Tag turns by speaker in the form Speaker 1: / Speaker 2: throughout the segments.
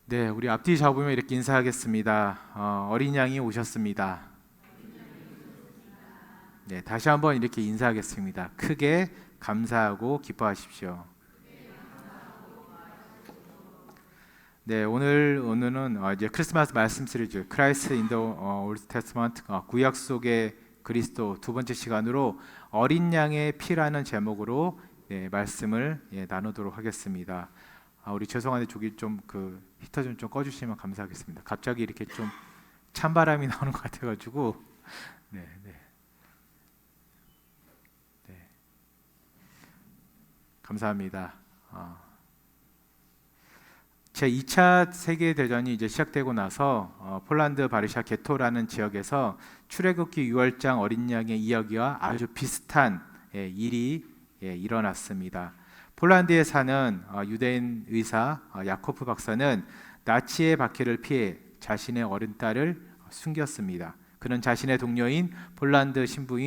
Speaker 1: 네, 우리 앞뒤 잡으면 이렇게 인사하겠습니다. 어린 양이 오셨습니다. 네, 다시 한번 이렇게 인사하겠습니다. 크게 감사하고 기뻐하십시오. 네, 오늘은 이제 크리스마스 말씀 시리즈 Christ in the Old Testament, 구약 속의 그리스도 두 번째 시간으로 어린 양의 피라는 제목으로 말씀을 나누도록 하겠습니다. 우리 죄송한데 저기 좀 그 히터 좀 꺼주시면 감사하겠습니다. 갑자기 이렇게 좀 찬바람이 나오는 것 같아가지고 네. 감사합니다. 제 2차 세계 대전이 이제 시작되고 나서 폴란드 바르샤 게토라는 지역에서 출애굽기 6월장 어린 양의 이야기와 아주 비슷한 일이 일어났습니다. 폴란드에 사는 유대인 의사 야코프 박사는 나치의 박해를 피해 자신의 어린 딸을 숨겼습니다. 그는 자신의 동료인 폴란드 신부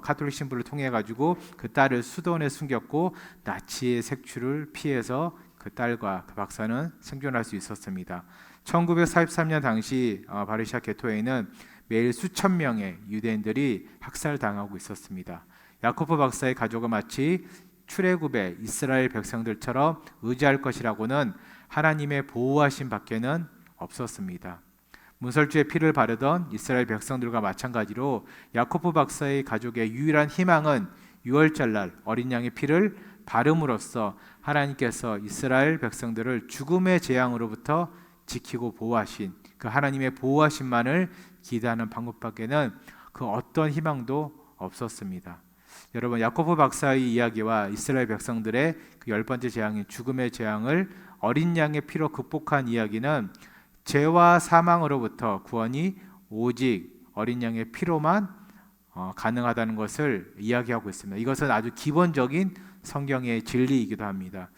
Speaker 1: 카톨릭 신부를 통해 가지고 그 딸을 수도원에 숨겼고 나치의 색출을 피해서 그 딸과 그 박사는 생존할 수 있었습니다. 1943년 당시 바르샤 게토에는 매일 수천 명의 유대인들이 학살당하고 있었습니다. 야코프 박사의 가족은 마치 출애굽의 이스라엘 백성들처럼 의지할 것이라고는 하나님의 보호하심 밖에는 없었습니다. 문설주의 피를 바르던 이스라엘 백성들과 마찬가지로 야코프 박사의 가족의 유일한 희망은 6월절날 어린 양의 피를 바름으로써 하나님께서 이스라엘 백성들을 죽음의 재앙으로부터 지키고 보호하신 그 하나님의 보호하심만을 기대하는 방법밖에는 그 어떤 희망도 없었습니다. 여러분, 야코프 박사의 이야기와 이스라엘 백성들의 그 10번째 재앙인 죽음의 재앙을 어린 양의 피로 극복한 이야기는 죄와 사망으로부터 구원이 오직 어린 양의 피로만 가능하다는 것을 이야기하고 있습니다. 이것은 아주 기본적인 성경의 진리이기도 합니다.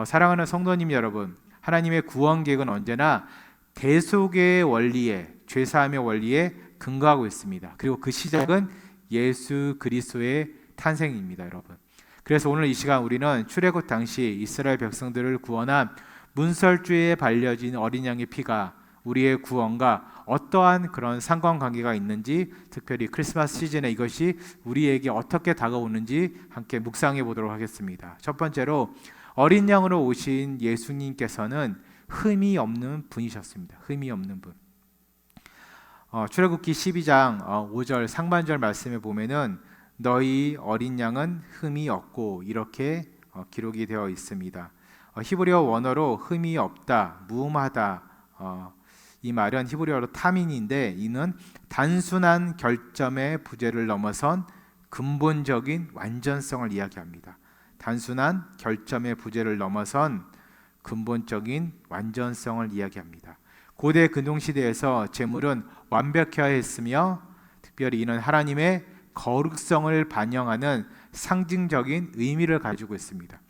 Speaker 1: 사랑하는 성도님 여러분, 하나님의 구원 계획은 언제나 대속의 원리에, 죄사함의 원리에 근거하고 있습니다. 그리고 그 시작은 예수 그리스도의 탄생입니다, 여러분. 그래서 오늘 이 시간 우리는 출애굽 당시 이스라엘 백성들을 구원한 문설주에 발려진 어린 양의 피가 우리의 구원과 어떠한 그런 상관관계가 있는지, 특별히 크리스마스 시즌에 이것이 우리에게 어떻게 다가오는지 함께 묵상해 보도록 하겠습니다. 첫 번째로 어린 양으로 오신 예수님께서는 흠이 없는 분이셨습니다. 흠이 없는 분. 출애굽기 12장 5절 상반절 말씀에 보면은 너희 어린 양은 흠이 없고 이렇게 기록이 되어 있습니다. 히브리어 원어로 흠이 없다, 무음하다, 이 말은 히브리어로 타민인데 이는 단순한 결점의 부재를 넘어선 근본적인 완전성을 이야기합니다. 단순한 결점의 부재를 넘어선 근본적인 완전성을 이야기합니다. 고대 근동시대에서 제물은 완벽해야 했으며 특별히 이는 하나님의 거룩성을 반영하는 상징적인 의미를 가지고 있습니다.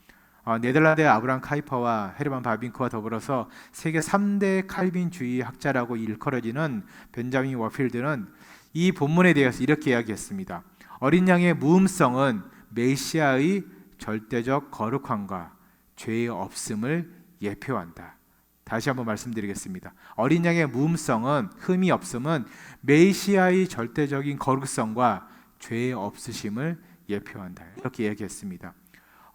Speaker 1: 네덜란드의 아브라함 카이퍼와 헤르만 바빙크와 더불어서 세계 3대 칼빈주의 학자라고 일컬어지는 벤자민 워필드는 이 본문에 대해서 이렇게 이야기했습니다. 어린 양의 무음성은 메시아의 절대적 거룩함과 죄의 없음을 예표한다. 다시 한번 말씀드리겠습니다. 어린 양의 무음성은, 흠이 없음은 메시아의 절대적인 거룩성과 죄의 없으심을 예표한다. 이렇게 얘기했습니다.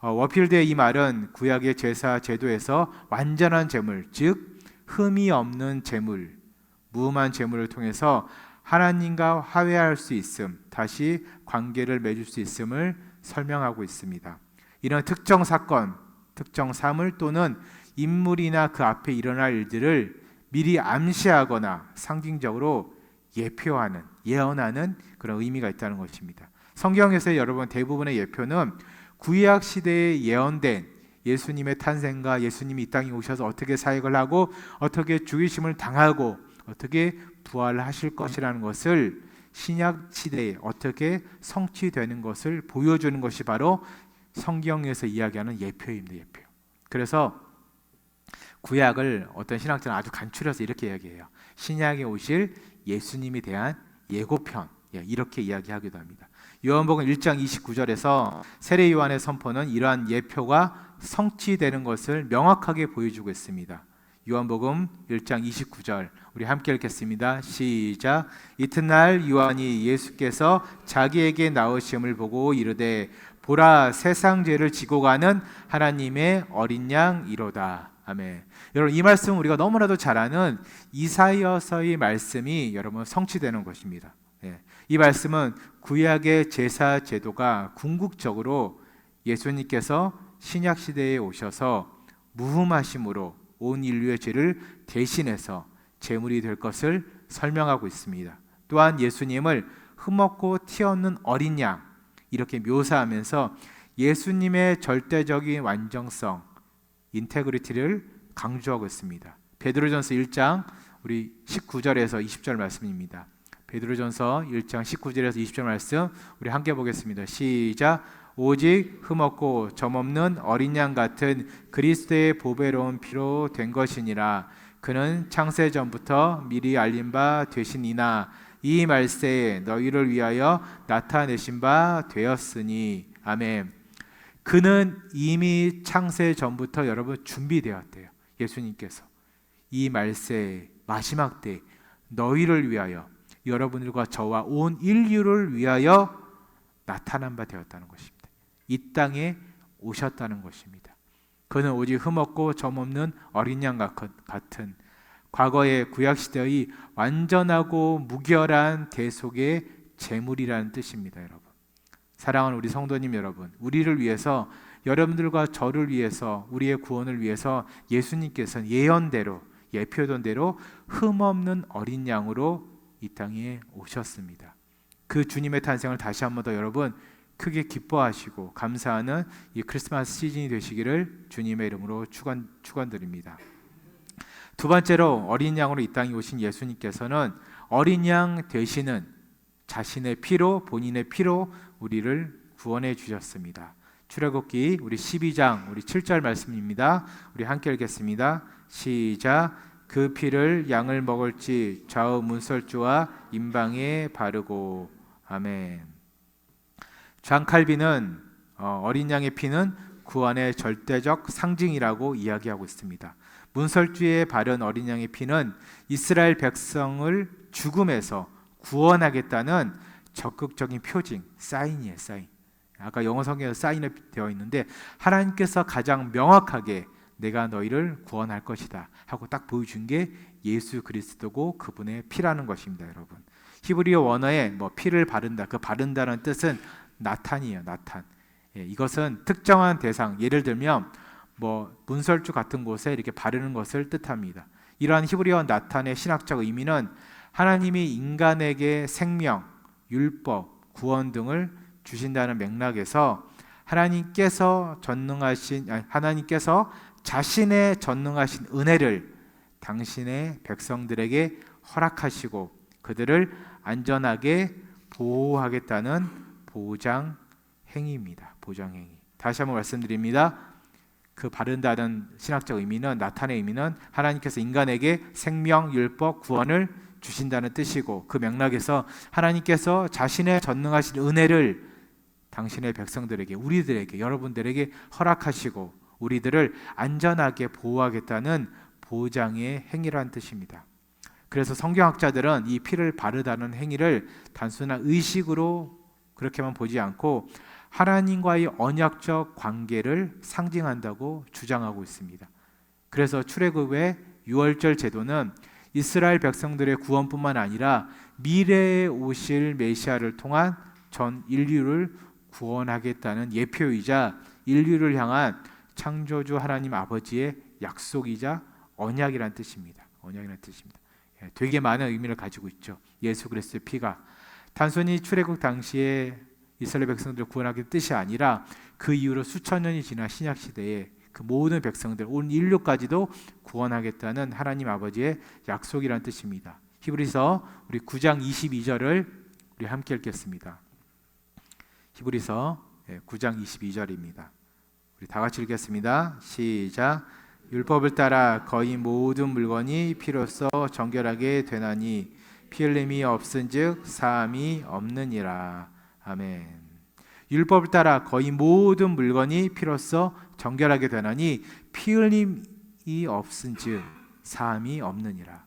Speaker 1: 워필드의 이 말은 구약의 제사 제도에서 완전한 제물, 즉 흠이 없는 제물, 무음한 제물을 통해서 하나님과 화해할 수 있음, 다시 관계를 맺을 수 있음을 설명하고 있습니다. 이런 특정 사건, 특정 사물 또는 인물이나 그 앞에 일어날 일들을 미리 암시하거나 상징적으로 예표하는, 예언하는 그런 의미가 있다는 것입니다. 성경에서 여러분 대부분의 예표는 구약 시대에 예언된 예수님의 탄생과 예수님이 이 땅에 오셔서 어떻게 사역을 하고 어떻게 죽이심을 당하고 어떻게 부활하실 것이라는 것을 신약 시대에 어떻게 성취되는 것을 보여주는 것이 바로 성경에서 이야기하는 예표입니다. 예표. 그래서 구약을 어떤 신학자는 아주 간추려서 이렇게 이야기해요. 신약에 오실 예수님에 대한 예고편, 이렇게 이야기하기도 합니다. 요한복음 1장 29절에서 세례 요한의 선포는 이러한 예표가 성취되는 것을 명확하게 보여주고 있습니다. 요한복음 1장 29절 우리 함께 읽겠습니다. 시작. 이튿날 요한이 예수께서 자기에게 나오심을 보고 이르되 보라 세상 죄를 지고 가는 하나님의 어린 양이로다. 아멘. 여러분 이 말씀은 우리가 너무나도 잘 아는 이사야서의 말씀이 여러분 성취되는 것입니다. 이 말씀은 구약의 제사 제도가 궁극적으로 예수님께서 신약 시대에 오셔서 무흠하심으로 온 인류의 죄를 대신해서 제물이 될 것을 설명하고 있습니다. 또한 예수님을 흠없고 티없는 어린 양 이렇게 묘사하면서 예수님의 절대적인 완전성, 인테그리티를 강조하고 있습니다. 베드로전서 1장 우리 19절에서 20절 말씀입니다. 베드로전서 1장 19절에서 20절 말씀 우리 함께 보겠습니다. 시작. 오직 흠없고 점없는 어린 양 같은 그리스도의 보배로운 피로 된 것이니라. 그는 창세 전부터 미리 알린 바 되시니나 이 말세에 너희를 위하여 나타내신 바 되었으니. 아멘. 그는 이미 창세 전부터 여러분 준비되었대요. 예수님께서 이 말세 마지막 때 너희를 위하여 여러분들과 저와 온 인류를 위하여 나타난 바 되었다는 것입니다. 이 땅에 오셨다는 것입니다. 그는 오직 흠없고 점없는 어린 양 같은 과거의 구약시대의 완전하고 무결한 대속의 제물이라는 뜻입니다. 여러분 사랑하는 우리 성도님 여러분, 우리를 위해서 여러분들과 저를 위해서 우리의 구원을 위해서 예수님께서는 예언대로 예표된 대로 흠없는 어린 양으로 이 땅에 오셨습니다. 그 주님의 탄생을 다시 한 번 더 여러분 크게 기뻐하시고 감사하는 이 크리스마스 시즌이 되시기를 주님의 이름으로 축원드립니다. 두 번째로 어린 양으로 이 땅에 오신 예수님께서는 어린 양 되시는 자신의 피로 본인의 피로 우리를 구원해 주셨습니다. 출애굽기 우리 12장 우리 7절 말씀입니다. 우리 함께 읽겠습니다. 시작. 그 피를 양을 먹을지 좌우 문설주와 임방에 바르고. 아멘. 잔 칼빈은 어린 양의 피는 구원의 절대적 상징이라고 이야기하고 있습니다. 문설주에 바른 어린 양의 피는 이스라엘 백성을 죽음에서 구원하겠다는 적극적인 표징, 사인이에요. 사인. 아까 영어 성경에 사인이 되어 있는데 하나님께서 가장 명확하게 내가 너희를 구원할 것이다 하고 딱 보여준 게 예수 그리스도고 그분의 피라는 것입니다. 여러분 히브리어 원어에 뭐 피를 바른다, 그 바른다는 뜻은 나탄이에요. 나탄. 이것은 특정한 대상, 예를 들면 뭐 문설주 같은 곳에 이렇게 바르는 것을 뜻합니다. 이러한 히브리어 나탄의 신학적 의미는 하나님이 인간에게 생명, 율법, 구원 등을 주신다는 맥락에서 하나님께서 자신의 전능하신 은혜를 당신의 백성들에게 허락하시고 그들을 안전하게 보호하겠다는 보장 행위입니다. 보장 행위. 다시 한번 말씀드립니다. 그 바른다는 신학적 의미는 나탄의 의미는 하나님께서 인간에게 생명, 율법, 구원을 주신다는 뜻이고 그 맥락에서 하나님께서 자신의 전능하신 은혜를 당신의 백성들에게 우리들에게 여러분들에게 허락하시고 우리들을 안전하게 보호하겠다는 보장의 행위라는 뜻입니다. 그래서 성경학자들은 이 피를 바르다는 행위를 단순한 의식으로 그렇게만 보지 않고 하나님과의 언약적 관계를 상징한다고 주장하고 있습니다. 그래서 출애굽의 유월절 제도는 이스라엘 백성들의 구원뿐만 아니라 미래에 오실 메시아를 통한 전 인류를 구원하겠다는 예표이자 인류를 향한 창조주 하나님 아버지의 약속이자 언약이라는 뜻입니다. 언약이라는 뜻입니다. 되게 많은 의미를 가지고 있죠. 예수 그리스도의 피가 단순히 출애굽 당시에 이스라엘 백성들을 구원하기 뜻이 아니라 그 이후로 수천 년이 지난 신약 시대에 그 모든 백성들, 온 인류까지도 구원하겠다는 하나님 아버지의 약속이라는 뜻입니다. 히브리서 우리 9장 22절을 우리 함께 읽겠습니다. 히브리서 9장 22절입니다. 우리 다 같이 읽겠습니다. 시작. 율법을 따라 거의 모든 물건이 피로써 정결하게 되나니 피 흘림이 없은즉 사함이 없느니라. 아멘. 율법을 따라 거의 모든 물건이 피로써 정결하게 되나니 피 흘림이 없은즉 사함이 없느니라.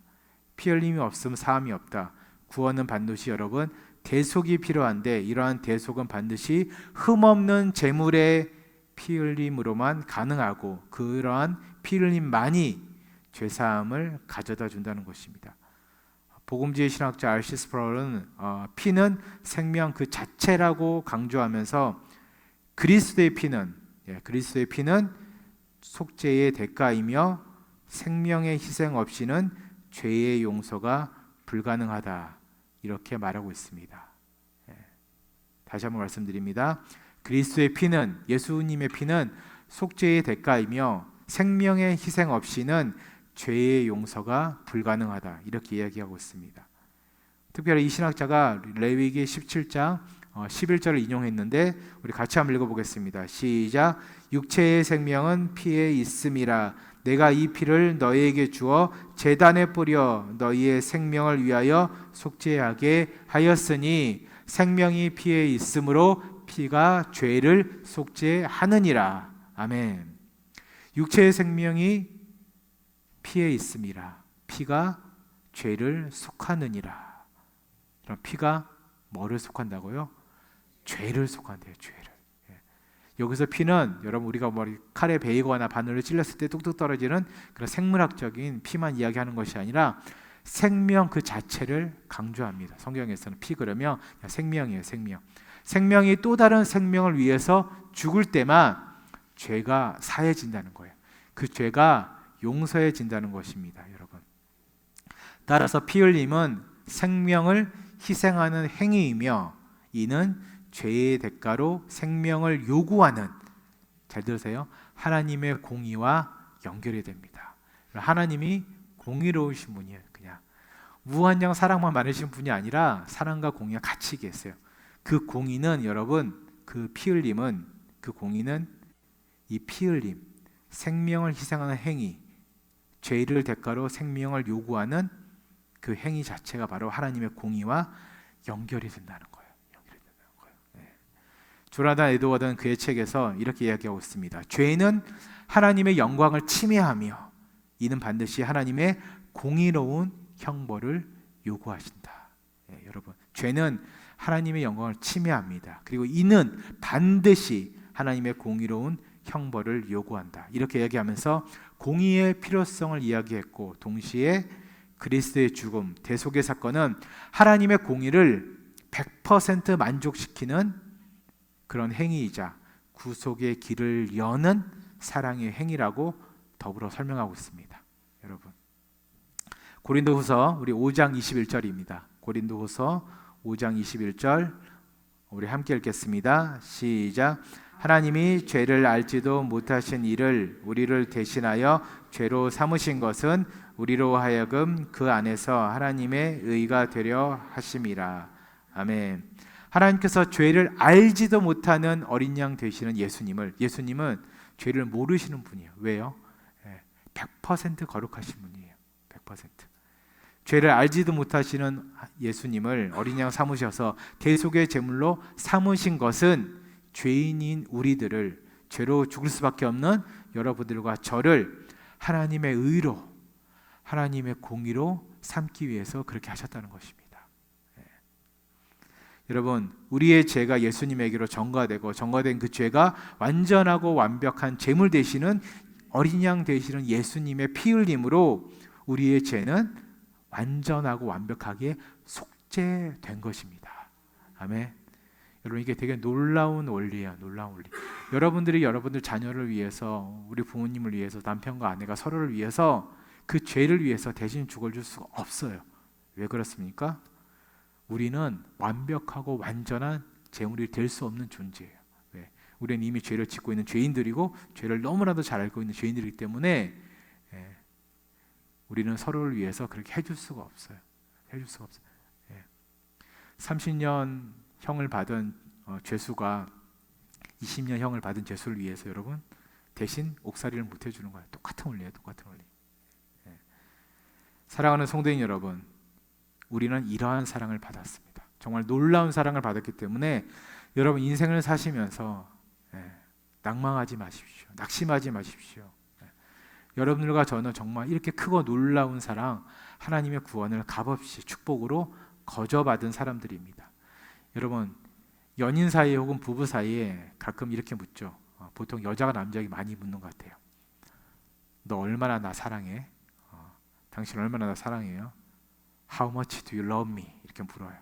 Speaker 1: 피 흘림이 없으면 사함이 없다. 구원은 반드시 여러분 대속이 필요한데 이러한 대속은 반드시 흠없는 제물의 피 흘림으로만 가능하고 그러한 피 흘림만이 죄사함을 가져다 준다는 것입니다. 복음주의 신학자 R.C. 스프라울은 피는 생명 그 자체라고 강조하면서 그리스도의 피는 속죄의 대가이며 생명의 희생 없이는 죄의 용서가 불가능하다 이렇게 말하고 있습니다. 다시 한번 말씀드립니다. 그리스도의 피는 예수님의 피는 속죄의 대가이며 생명의 희생 없이는 죄의 용서가 불가능하다 이렇게 이야기하고 있습니다. 특별히 이 신학자가 레위기 17장 11절을 인용했는데 우리 같이 한번 읽어보겠습니다. 시작. 육체의 생명은 피에 있음이라 내가 이 피를 너희에게 주어 제단에 뿌려 너희의 생명을 위하여 속죄하게 하였으니 생명이 피에 있으므로 피가 죄를 속죄하느니라. 아멘. 육체의 생명이 피에 있음이라 피가 죄를 속하느니라. 그럼 피가 뭐를 속한다고요? 죄를 속한대요. 죄를. 여기서 피는 여러분 우리가 칼에 베이거나 바늘로 찔렀을 때 뚝뚝 떨어지는 그런 생물학적인 피만 이야기하는 것이 아니라 생명 그 자체를 강조합니다. 성경에서는 피 그러면 생명이에요. 생명이 또 다른 생명을 위해서 죽을 때만 죄가 사해진다는 거예요. 그 죄가 용서해진다는 것입니다. 여러분. 따라서 피 흘림은 생명을 희생하는 행위이며 이는 죄의 대가로 생명을 요구하는, 잘 들으세요, 하나님의 공의와 연결이 됩니다. 하나님이 공의로우신 분이에요. 그냥 무한정 사랑만 많으신 분이 아니라 사랑과 공의가 같이 계세요. 그 공의는 여러분 그 피 흘림은 그 공의는 이 피 흘림 생명을 희생하는 행위 죄를 대가로 생명을 요구하는 그 행위 자체가 바로 하나님의 공의와 연결이 된다는 거예요. 조나단 에드워드는 그의 책에서 이렇게 이야기하고 있습니다. 죄는 하나님의 영광을 침해하며 이는 반드시 하나님의 공의로운 형벌을 요구하신다. 여러분, 죄는 하나님의 영광을 침해합니다. 그리고 이는 반드시 하나님의 공의로운 형벌을 요구한다. 이렇게 이야기하면서 공의의 필요성을 이야기했고 동시에 그리스도의 죽음, 대속의 사건은 하나님의 공의를 100% 만족시키는 그런 행위이자 구속의 길을 여는 사랑의 행위라고 더불어 설명하고 있습니다. 여러분, 고린도후서 우리 5장 21절입니다. 고린도후서 5장 21절 우리 함께 읽겠습니다. 시작. 하나님이 죄를 알지도 못하신 이를 우리를 대신하여 죄로 삼으신 것은 우리로 하여금 그 안에서 하나님의 의가 되려 하심이라. 아멘. 하나님께서 죄를 알지도 못하는 어린 양 되시는 예수님은 죄를 모르시는 분이에요. 왜요? 100% 거룩하신 분이에요. 100%. 죄를 알지도 못하시는 예수님을 어린 양 삼으셔서 대속의 제물로 삼으신 것은 죄인인 우리들을 죄로 죽을 수밖에 없는 여러분들과 저를 하나님의 의로 하나님의 공의로 삼기 위해서 그렇게 하셨다는 것입니다. 여러분, 우리의 죄가 예수님에게로 전가된 그 죄가 완전하고 완벽한 제물 되시는 어린 양 되시는 예수님의 피 흘림으로 우리의 죄는 완전하고 완벽하게 속죄된 것입니다. 아멘. 여러분, 이게 되게 놀라운 원리예요. 놀라운 원리. 여러분들이 여러분들 자녀를 위해서, 우리 부모님을 위해서, 남편과 아내가 서로를 위해서 그 죄를 위해서 대신 죽어줄 수가 없어요. 왜 그렇습니까? 우리는 완벽하고 완전한 제물이 될 수 없는 존재예요. 왜? 우리는 이미 죄를 짓고 있는 죄인들이고 죄를 너무나도 잘 알고 있는 죄인들이기 때문에 우리는 서로를 위해서 그렇게 해줄 수가 없어요. 30년 형을 받은 죄수가 20년 형을 받은 죄수를 위해서 여러분 대신 옥살이를 못 해주는 거예요. 똑같은 원리예요. 사랑하는 성도인 여러분, 우리는 이러한 사랑을 받았습니다. 정말 놀라운 사랑을 받았기 때문에 여러분 인생을 사시면서 낭망하지 마십시오. 낙심하지 마십시오. 여러분들과 저는 정말 이렇게 크고 놀라운 사랑, 하나님의 구원을 값없이 축복으로 거저받은 사람들입니다. 여러분 연인 사이에 혹은 부부 사이에 가끔 이렇게 묻죠. 보통 여자가 남자에게 많이 묻는 것 같아요. 너 얼마나 나 사랑해? 당신 얼마나 나 사랑해요? How much do you love me? 이렇게 물어요.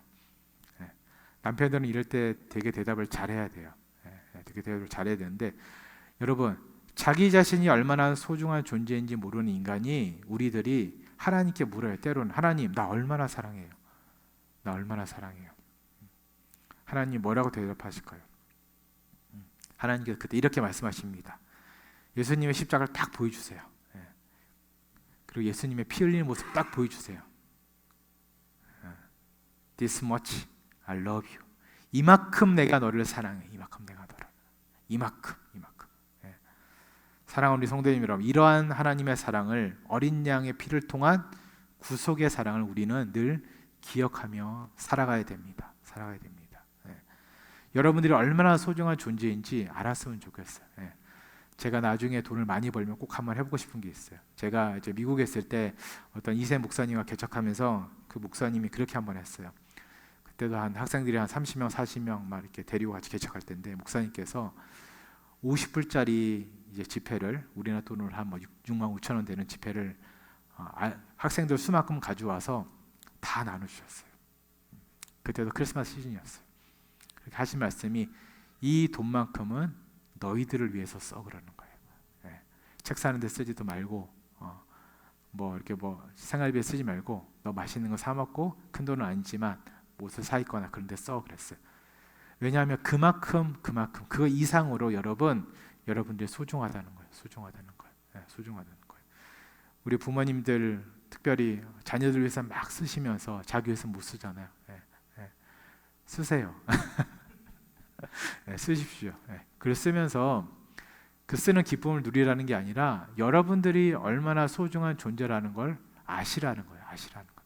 Speaker 1: 남편들은 이럴 때 되게 대답을 잘해야 돼요. 되게 대답을 잘해야 되는데 여러분 자기 자신이 얼마나 소중한 존재인지 모르는 인간이 우리들이 하나님께 물어요. 때로는 하나님 나 얼마나 사랑해요? 나 얼마나 사랑해요? 하나님 뭐라고 대답하실까요? 하나님께서 그때 이렇게 말씀하십니다. 예수님의 십자가를 딱 보여주세요. 그리고 예수님의 피 흘리는 모습 딱 보여주세요. This much I love you. 이만큼 내가 너를 사랑해. 이만큼 내가 너를. 이만큼. 사랑하는 우리 성도님 여러분, 이러한 하나님의 사랑을 어린 양의 피를 통한 구속의 사랑을 우리는 늘 기억하며 살아가야 됩니다. 여러분들이 얼마나 소중한 존재인지 알았으면 좋겠어요. 제가 나중에 돈을 많이 벌면 꼭 한번 해보고 싶은 게 있어요. 제가 이제 미국에 있을 때 어떤 2세 목사님과 개척하면서 그 목사님이 그렇게 한번 했어요. 그때도 한 학생들이 한 30명, 40명 막 이렇게 데리고 같이 개척할 때인데 목사님께서 50불짜리 이제 지폐를 우리나라 돈으로 한 6만 5천 원 되는 지폐를 학생들 수만큼 가져와서 다 나눠주셨어요. 그때도 크리스마스 시즌이었어요. 그렇게 하신 말씀이 이 돈만큼은 너희들을 위해서 써 그러는 거예요. 책 사는 데 쓰지도 말고 뭐 이렇게 뭐 생활비에 쓰지 말고 너 맛있는 거 사 먹고 큰 돈은 아니지만 옷을 사 입거나 그런 데 써 그랬어요. 왜냐하면 그만큼 그거 이상으로 여러분들이 소중하다는 거예요. 소중하다는 거예요. 우리 부모님들 특별히 자녀들 위해서 막 쓰시면서 자기 위해서 못 쓰잖아요. 쓰세요. 쓰십시오. 글 쓰면서 그 쓰는 기쁨을 누리라는 게 아니라 여러분들이 얼마나 소중한 존재라는 걸 아시라는 거예요. 아시라는 거.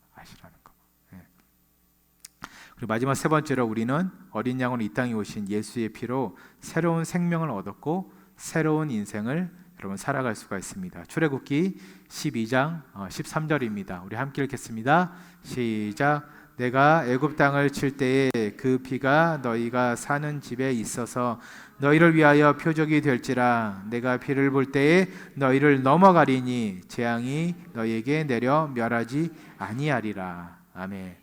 Speaker 1: 그리고 마지막 세 번째로 우리는 어린 양으로 이 땅에 오신 예수의 피로 새로운 생명을 얻었고 새로운 인생을 여러분 살아갈 수가 있습니다. 출애굽기 12장 13절입니다. 우리 함께 읽겠습니다. 시작. 내가 애굽 땅을 칠 때에 그 피가 너희가 사는 집에 있어서 너희를 위하여 표적이 될지라. 내가 피를 볼 때에 너희를 넘어가리니 재앙이 너희에게 내려 멸하지 아니하리라. 아멘.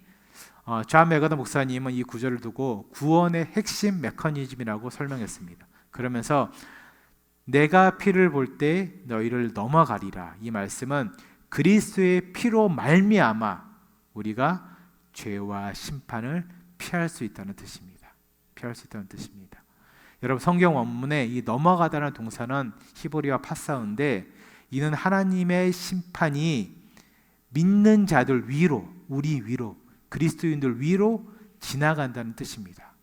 Speaker 1: 존 맥어더 목사님은 이 구절을 두고 구원의 핵심 메커니즘이라고 설명했습니다. 그러면서 내가 피를 볼 때 너희를 넘어가리라. 이 말씀은 그리스도의 피로 말미암아 우리가 죄와 심판을 피할 수 있다는 뜻입니다. 여러분 성경 원문에 이 넘어가다는 동사는 히브리어 파사인데 이는 하나님의 심판이 믿는 자들 위로, 우리 위로, 그리스도인들 위로 지나간다는 뜻입니다.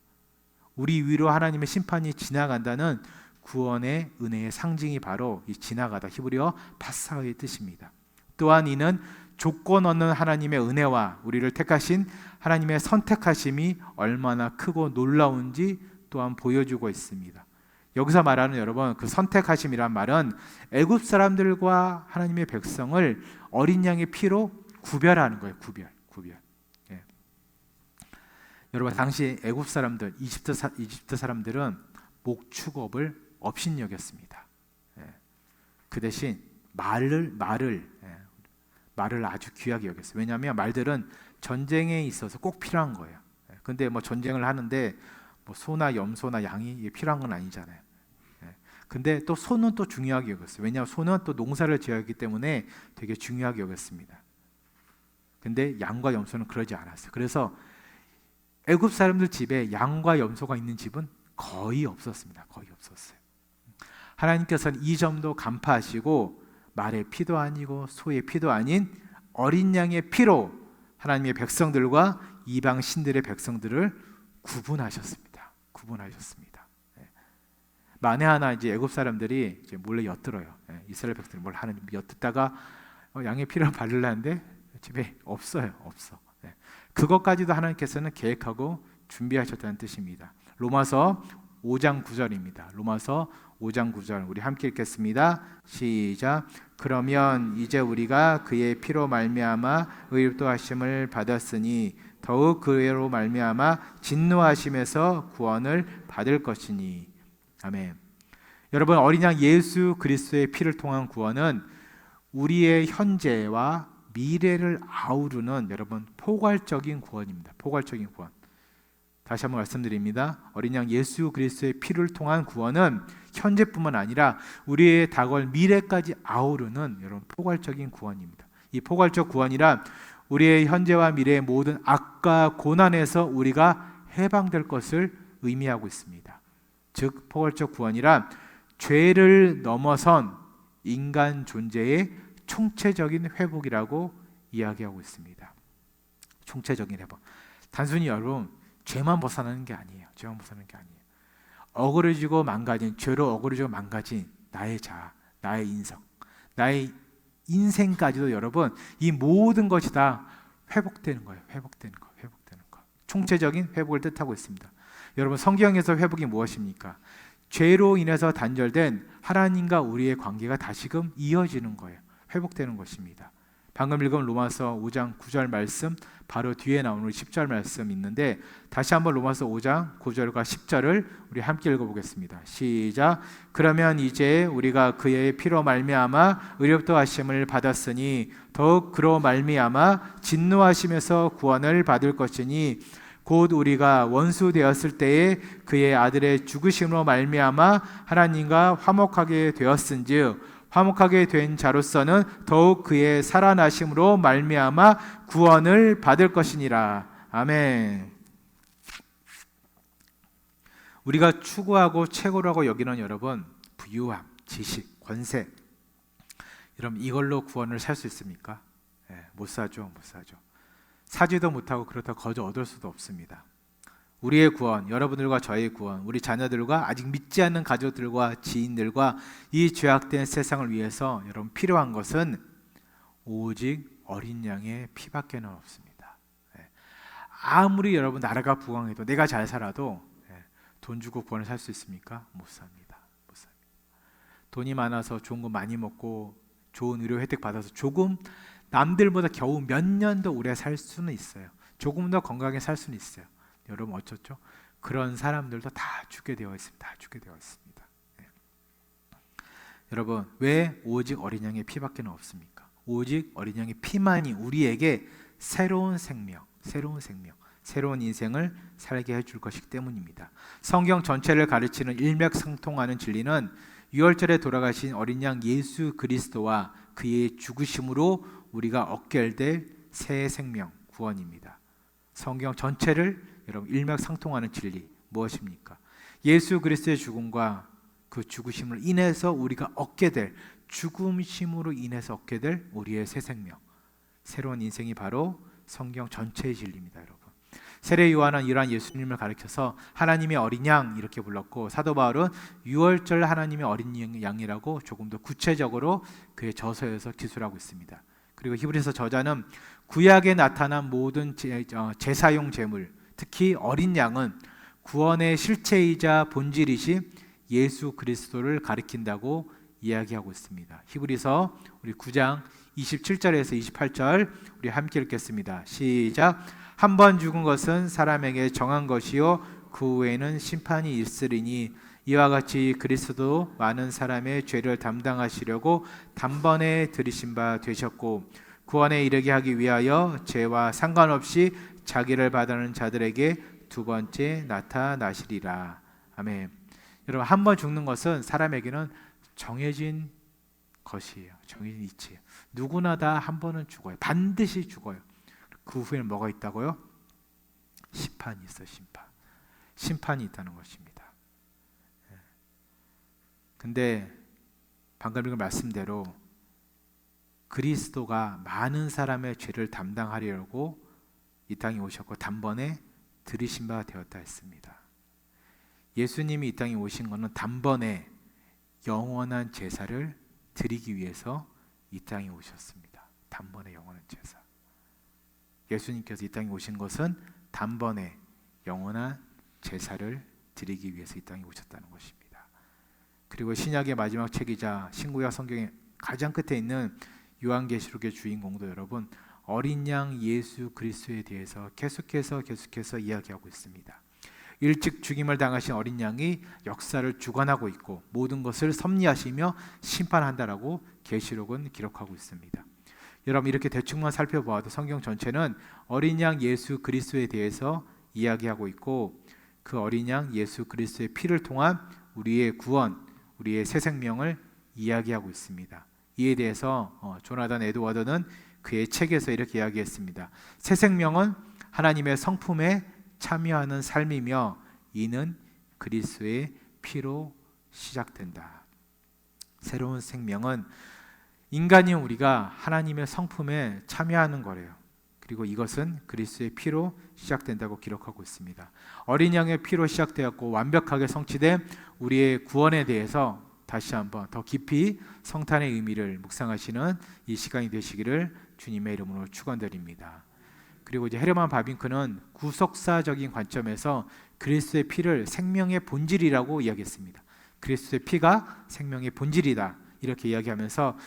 Speaker 1: 우리 위로 하나님의 심판이 지나간다는 구원의 은혜의 상징이 바로 이 지나가다 히브리어 파사의 뜻입니다. 또한 이는 조건 없는 하나님의 은혜와 우리를 택하신 하나님의 선택하심이 얼마나 크고 놀라운지 또한 보여주고 있습니다. 여기서 말하는 여러분 그 선택하심이란 말은 애굽 사람들과 하나님의 백성을 어린 양의 피로 구별하는 거예요. 구별. 여러분 당시 애굽 사람들, 이집트 사람들은 목축업을 업신여겼습니다. 그 대신 말을 아주 귀하게 여겼어요. 왜냐하면 말들은 전쟁에 있어서 꼭 필요한 거예요. 근데 뭐 전쟁을 하는데 뭐 소나 염소나 양이 필요한 건 아니잖아요. 근데 또 소는 또 중요하게 여겼어요. 왜냐하면 소는 또 농사를 지어야 하기 때문에 되게 중요하게 여겼습니다. 근데 양과 염소는 그러지 않았어요. 그래서 애굽 사람들 집에 양과 염소가 있는 집은 거의 없었습니다. 거의 없었어요. 하나님께서는 이 점도 간파하시고 말의 피도 아니고 소의 피도 아닌 어린 양의 피로 하나님의 백성들과 이방 신들의 백성들을 구분하셨습니다. 만에 하나 이제 애굽 사람들이 이제 몰래 엿들어요. 이스라엘 백성들이 뭘 하는 엿듣다가 양의 피를 바르려는데 집에 없어요. 그것까지도 하나님께서는 계획하고 준비하셨다는 뜻입니다. 로마서 5장 9절입니다. 로마서 5장 9절 우리 함께 읽겠습니다. 시작. 그러면 이제 우리가 그의 피로 말미암아 의롭다 하심을 받았으니 더욱 그로 말미암아 진노하심에서 구원을 받을 것이니. 아멘. 여러분, 어린 양 예수 그리스도의 피를 통한 구원은 우리의 현재와 미래를 아우르는 여러분 포괄적인 구원입니다. 포괄적인 구원. 다시 한번 말씀드립니다. 어린 양 예수 그리스도의 피를 통한 구원은 현재뿐만 아니라 우리의 다가올 미래까지 아우르는 여러분 포괄적인 구원입니다. 이 포괄적 구원이란 우리의 현재와 미래의 모든 악과 고난에서 우리가 해방될 것을 의미하고 있습니다. 즉 포괄적 구원이란 죄를 넘어선 인간 존재의 총체적인 회복이라고 이야기하고 있습니다. 총체적인 회복. 단순히 여러분 죄만 벗어나는 게 아니에요. 죄만 벗어나는 게 아니에요. 억울해지고 망가진, 죄로 억울해지고 망가진 나의 자아, 나의 인성, 나의 인생까지도 여러분 이 모든 것이 다 회복되는 거예요. 회복되는 거, 회복되는 거. 총체적인 회복을 뜻하고 있습니다. 여러분 성경에서 회복이 무엇입니까? 죄로 인해서 단절된 하나님과 우리의 관계가 다시금 이어지는 거예요. 회복되는 것입니다. 방금 읽은 로마서 5장 9절 말씀 바로 뒤에 나오는 10절 말씀 있는데 다시 한번 로마서 5장 9절과 10절을 우리 함께 읽어보겠습니다. 시작. 그러면 이제 우리가 그의 피로 말미암아 의롭다 하심을 받았으니 더욱 그로 말미암아 진노하심에서 구원을 받을 것이니 곧 우리가 원수 되었을 때에 그의 아들의 죽으심으로 말미암아 하나님과 화목하게 되었은즉 화목하게 된 자로서는 더욱 그의 살아나심으로 말미암아 구원을 받을 것이니라. 아멘. 우리가 추구하고 최고라고 여기는 여러분 부유함, 지식, 권세 여러분 이걸로 구원을 살 수 있습니까? 못 사죠. 못 사죠. 사지도 못하고 그렇다고 거저 얻을 수도 없습니다. 우리의 구원, 여러분들과 저의 구원, 우리 자녀들과 아직 믿지 않는 가족들과 지인들과 이 죄악된 세상을 위해서 여러분 필요한 것은 오직 어린 양의 피밖에는 없습니다. 아무리 여러분 나라가 부강해도 내가 잘 살아도 돈 주고 구원을 살 수 있습니까? 못 삽니다. 못 삽니다. 돈이 많아서 좋은 거 많이 먹고 좋은 의료 혜택 받아서 조금 남들보다 겨우 몇 년 더 오래 살 수는 있어요. 조금 더 건강하게 살 수는 있어요. 여러분 어쩌죠? 그런 사람들도 다 죽게 되어 있습니다. 다 죽게 되어 있습니다. 여러분 왜 오직 어린 양의 피밖에 없습니까? 오직 어린 양의 피만이 우리에게 새로운 생명, 새로운 인생을 살게 해줄 것이기 때문입니다. 성경 전체를 가르치는 일맥상통하는 진리는 유월절에 돌아가신 어린 양 예수 그리스도와 그의 죽으심으로 우리가 얻게 될 새 생명, 구원입니다. 성경 전체를 여러분 일맥상통하는 진리 무엇입니까? 예수 그리스도의 죽음과 그 죽으심을 인해서 우리가 얻게 될 죽음심으로 인해서 얻게 될 우리의 새 생명, 새로운 인생이 바로 성경 전체의 진리입니다, 여러분. 세례 요한은 이러한 예수님을 가리켜서 하나님의 어린 양 이렇게 불렀고 사도 바울은 유월절 하나님의 어린 양이라고 조금 더 구체적으로 그의 저서에서 기술하고 있습니다. 그리고 히브리서 저자는 구약에 나타난 모든 제사용 제물, 특히 어린 양은 구원의 실체이자 본질이신 예수 그리스도를 가리킨다고 이야기하고 있습니다. 히브리서 우리 9장 27절에서 28절 우리 함께 읽겠습니다. 시작. 한 번 죽은 것은 사람에게 정한 것이요 그 후에는 심판이 있으리니 이와 같이 그리스도 많은 사람의 죄를 담당하시려고 단번에 들이신 바 되셨고 구원에 이르게 하기 위하여 죄와 상관없이 자기를 받아는 자들에게 두 번째 나타나시리라. 아멘. 여러분 한 번 죽는 것은 사람에게는 정해진 것이에요. 정해진 이치예요. 누구나 다 한 번은 죽어요. 반드시 죽어요. 그 후에는 뭐가 있다고요? 심판이 있어요. 심판이 있다는 것입니다. 근데 방금 읽은 말씀대로 그리스도가 많은 사람의 죄를 담당하려고 이 땅에 오셨고 단번에 들이신 바 되었다 했습니다. 예수님이 이 땅에 오신 것은 단번에 영원한 제사를 드리기 위해서 이 땅에 오셨습니다. 단번에 영원한 제사. 예수님께서 이 땅에 오신 것은 단번에 영원한 제사를 드리기 위해서 이 땅에 오셨다는 것입니다. 그리고 신약의 마지막 책이자 신구약 성경의 가장 끝에 있는 요한계시록의 주인공도 여러분 어린 양 예수 그리스도에 대해서 계속해서 이야기하고 있습니다. 일찍 죽임을 당하신 어린 양이 역사를 주관하고 있고 모든 것을 섭리하시며 심판한다라고 계시록은 기록하고 있습니다. 여러분 이렇게 대충만 살펴보아도 성경 전체는 어린 양 예수 그리스도에 대해서 이야기하고 있고 그 어린 양 예수 그리스도의 피를 통한 우리의 구원, 우리의 새 생명을 이야기하고 있습니다. 이에 대해서 조나단 에드워드는 그의 책에서 이렇게 이야기했습니다. 새 생명은 하나님의 성품에 참여하는 삶이며 이는 그리스도의 피로 시작된다. 새로운 생명은 인간인 우리가 하나님의 성품에 참여하는 거래요. 그리고 이것은 그리스도의 피로 시작된다고 기록하고 있습니다. 어린 양의 피로 시작되었고 완벽하게 성취된 우리의 구원에 대해서 다시 한번 더 깊이 성탄의 의미를 묵상하시는 이 시간이 되시기를 주님의 이름으로 축원드립니다. 그리고 이제 헤르만 바빙크는 구속사적인 관점에서 그리스도의 피를 생명의 본질이라고 이야기했습니다. 그리스도의 피가 생명의 본질이다 이렇게 이야기하면서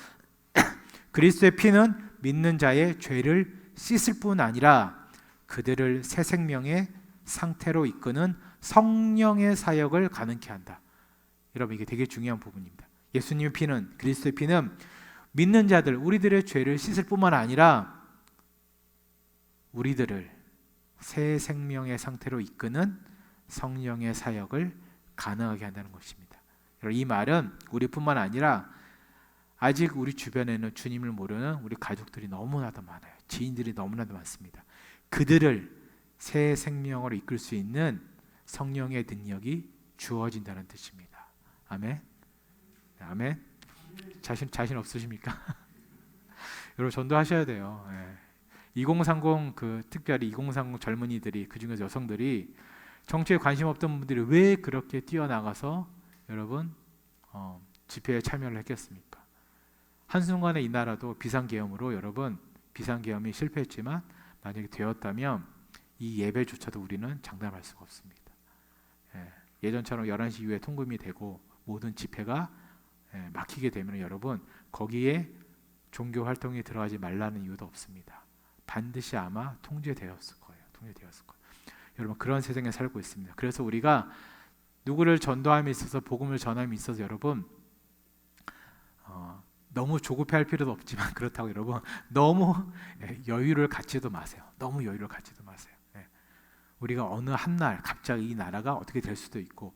Speaker 1: 그리스도의 피는 믿는 자의 죄를 씻을 뿐 아니라 그들을 새 생명의 상태로 이끄는 성령의 사역을 가능케 한다. 여러분 이게 되게 중요한 부분입니다. 예수님의 피는 그리스도의 피는 믿는 자들 우리들의 죄를 씻을 뿐만 아니라 우리들을 새 생명의 상태로 이끄는 성령의 사역을 가능하게 한다는 것입니다. 여러분 이 말은 우리뿐만 아니라 아직 우리 주변에는 주님을 모르는 우리 가족들이 너무나도 많아요. 지인들이 너무나도 많습니다. 그들을 새 생명으로 이끌 수 있는 성령의 능력이 주어진다는 뜻입니다. 아멘. 아멘. 자신 없으십니까? 여러분 전도하셔야 돼요. 2030 특별히 2030 젊은이들이 그중에서 여성들이 정치에 관심 없던 분들이 왜 그렇게 뛰어나가서 여러분 집회에 참여를 했겠습니까? 한순간에 이 나라도 비상계엄으로 여러분 비상계엄이 실패했지만 만약에 되었다면 이 예배조차도 우리는 장담할 수가 없습니다. 예전처럼 11시 이후에 통금이 되고 모든 집회가 막히게 되면 여러분 거기에 종교 활동에 들어가지 말라는 이유도 없습니다. 반드시 아마 통제되었을 거예요. 여러분 그런 세상에 살고 있습니다. 그래서 우리가 누구를 전도함에 있어서 복음을 전함에 있어서 여러분 너무 조급해할 필요도 없지만 그렇다고 여러분 너무 여유를 갖지도 마세요. 우리가 어느 한날 갑자기 이 나라가 어떻게 될 수도 있고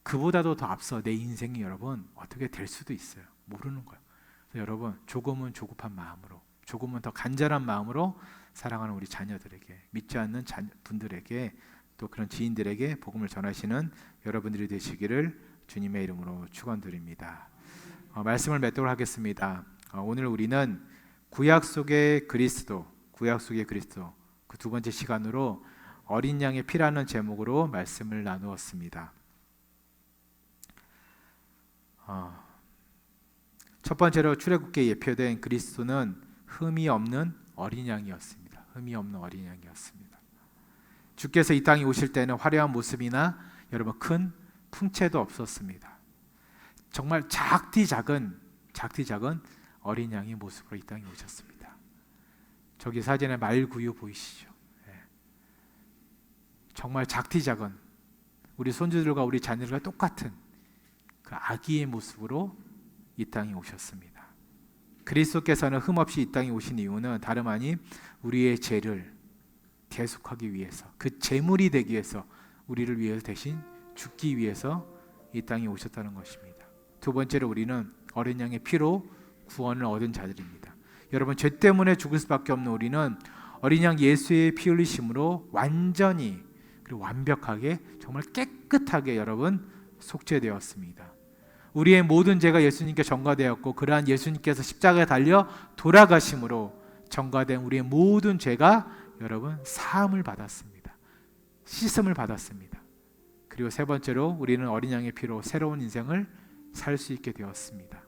Speaker 1: 그보다도 더 앞서 내 인생이 여러분 어떻게 될 수도 있어요. 모르는 거예요. 그래서 여러분 조금은 조급한 마음으로 조금은 더 간절한 마음으로 사랑하는 우리 자녀들에게 믿지 않는 분들에게 또 그런 지인들에게 복음을 전하시는 여러분들이 되시기를 주님의 이름으로 축원드립니다. 말씀을 맺도록 하겠습니다. 오늘 우리는 구약 속의 그리스도 그 두 번째 시간으로 어린 양의 피라는 제목으로 말씀을 나누었습니다. 첫 번째로 출애굽기에 예표된 그리스도는 흠이 없는 어린 양이었습니다. 주께서 이 땅에 오실 때는 화려한 모습이나 여러분 큰 풍채도 없었습니다. 정말 작디 작은 어린 양의 모습으로 이 땅에 오셨습니다. 저기 사진에 말구유 보이시죠? 정말 작디 작은 우리 손주들과 우리 자녀들과 똑같은 그 아기의 모습으로 이 땅에 오셨습니다. 그리스도께서는 흠없이 이 땅에 오신 이유는 다름 아닌 우리의 죄를 대속하기 위해서 그 제물이 되기 위해서 우리를 위해서 대신 죽기 위해서 이 땅에 오셨다는 것입니다. 두 번째로 우리는 어린 양의 피로 구원을 얻은 자들입니다. 여러분 죄 때문에 죽을 수밖에 없는 우리는 어린 양 예수의 피 흘리심으로 완전히 그리고 완벽하게 정말 깨끗하게 여러분 속죄되었습니다. 우리의 모든 죄가 예수님께 전가되었고 그러한 예수님께서 십자가에 달려 돌아가심으로 전가된 우리의 모든 죄가 여러분 사함을 받았습니다. 씻음을 받았습니다. 그리고 세 번째로 우리는 어린 양의 피로 새로운 인생을 살 수 있게 되었습니다.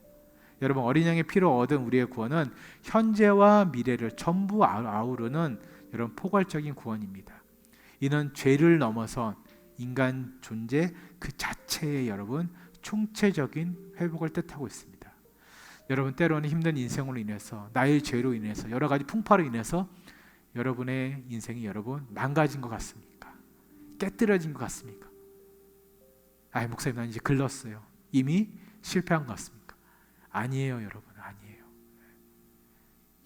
Speaker 1: 여러분 어린 양의 피로 얻은 우리의 구원은 현재와 미래를 전부 아우르는 여러분 포괄적인 구원입니다. 이는 죄를 넘어선 인간 존재 그 자체의 여러분 총체적인 회복을 뜻하고 있습니다. 여러분 때로는 힘든 인생으로 인해서 나의 죄로 인해서 여러 가지 풍파로 인해서 여러분의 인생이 여러분 망가진 것 같습니까? 깨뜨려진 것 같습니까? 아, 목사님 난 이제 글렀어요. 이미 실패한 것 같습니까? 아니에요, 여러분. 아니에요.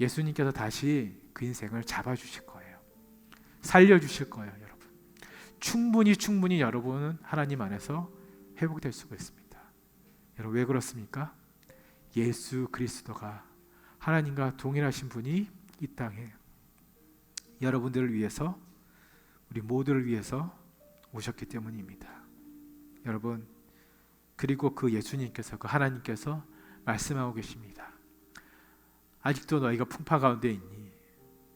Speaker 1: 예수님께서 다시 그 인생을 잡아주실 거예요. 살려주실 거예요, 여러분. 충분히 여러분은 하나님 안에서 회복될 수가 있습니다. 여러분 왜 그렇습니까? 예수 그리스도가 하나님과 동일하신 분이 이 땅에 여러분들을 위해서, 우리 모두를 위해서 오셨기 때문입니다. 여러분, 그리고 그 예수님께서, 그 하나님께서 말씀하고 계십니다. 아직도 너희가 풍파 가운데 있니?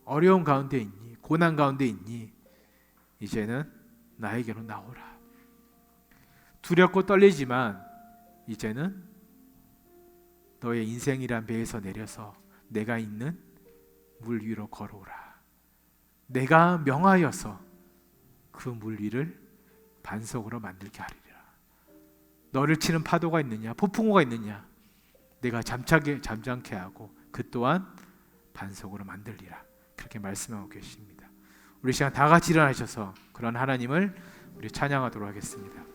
Speaker 1: 어려움 가운데 있니? 고난 가운데 있니? 이제는 나에게로 나오라. 두렵고 떨리지만 이제는 너의 인생이란 배에서 내려서 내가 있는 물 위로 걸어오라. 내가 명하여서 그 물 위를 반석으로 만들게 하리라. 너를 치는 파도가 있느냐, 폭풍우가 있느냐, 내가 잠잠케 하고 그 또한 반석으로 만들리라. 그렇게 말씀하고 계십니다. 우리 시간 다 같이 일어나셔서 그런 하나님을 우리 찬양하도록 하겠습니다.